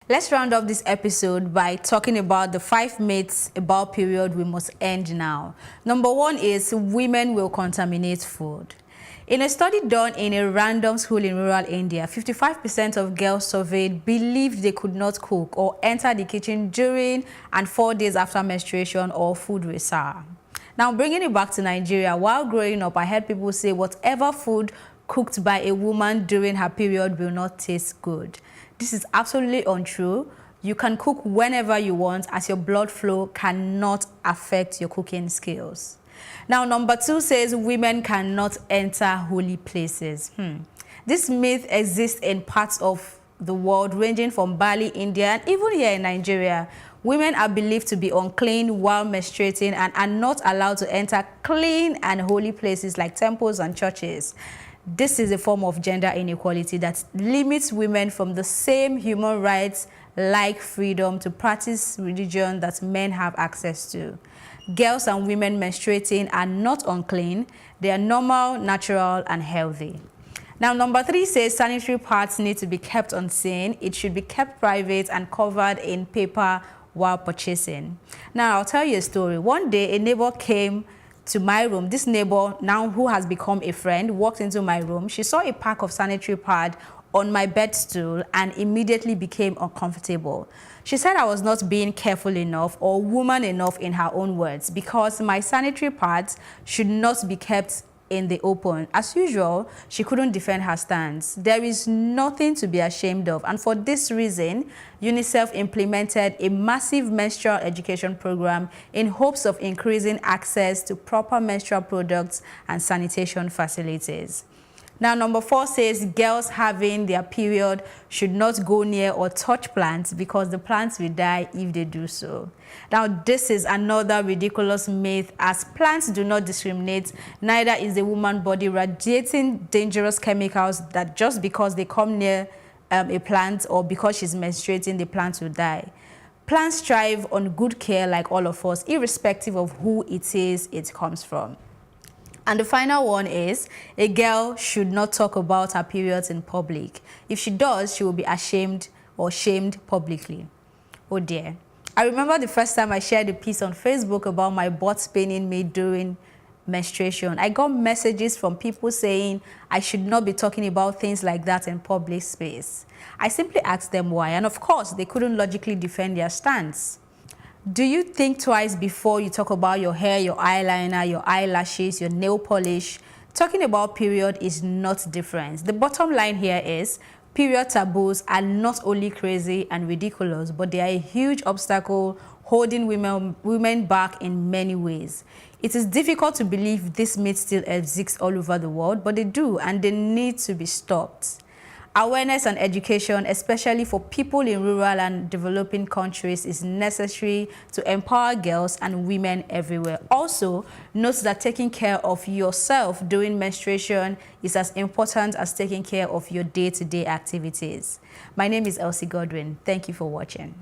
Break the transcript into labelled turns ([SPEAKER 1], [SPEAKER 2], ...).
[SPEAKER 1] Let's round off this episode by talking about the 5 myths about period we must end now. Number 1 is women will contaminate food. In a study done in a random school in rural India, 55% of girls surveyed believed they could not cook or enter the kitchen during and 4 days after menstruation or food resar. Now, bringing it back to Nigeria, while growing up, I heard people say whatever food cooked by a woman during her period will not taste good. This is absolutely untrue. You can cook whenever you want, as your blood flow cannot affect your cooking skills. Now, number 2 says women cannot enter holy places. This myth exists in parts of the world ranging from Bali, India, and even here in Nigeria. Women are believed to be unclean while menstruating and are not allowed to enter clean and holy places like temples and churches. This is a form of gender inequality that limits women from the same human rights like freedom to practice religion that men have access to. Girls and women menstruating are not unclean. They are normal, natural, and healthy. Now, number 3 says sanitary pads need to be kept unseen. It should be kept private and covered in paper while purchasing. Now, I'll tell you a story. One day, a neighbor came to my room. This neighbor, now who has become a friend, walked into my room. She saw a pack of sanitary pad on my bed stool and immediately became uncomfortable. She said I was not being careful enough or woman enough, in her own words, because my sanitary pads should not be kept in the open. As usual, she couldn't defend her stance. There is nothing to be ashamed of, and for this reason, UNICEF implemented a massive menstrual education program in hopes of increasing access to proper menstrual products and sanitation facilities. Now, number 4 says girls having their period should not go near or touch plants because the plants will die if they do so. Now, this is another ridiculous myth, as plants do not discriminate. Neither is the woman body radiating dangerous chemicals that just because they come near a plant or because she's menstruating, the plant will die. Plants thrive on good care like all of us, irrespective of who it is it comes from. And the final one is, a girl should not talk about her periods in public. If she does, she will be ashamed or shamed publicly. Oh dear. I remember the first time I shared a piece on Facebook about my butt paining me during menstruation. I got messages from people saying I should not be talking about things like that in public space. I simply asked them why, and of course, they couldn't logically defend their stance. Do you think twice before you talk about your hair, your eyeliner, your eyelashes, your nail polish? Talking about period is not different. The bottom line here is, period taboos are not only crazy and ridiculous, but they are a huge obstacle holding women back in many ways. It is difficult to believe this myth still exists all over the world, but they do, and they need to be stopped. Awareness and education, especially for people in rural and developing countries, is necessary to empower girls and women everywhere. Also, note that taking care of yourself during menstruation is as important as taking care of your day-to-day activities. My name is Elsie Godwin. Thank you for watching.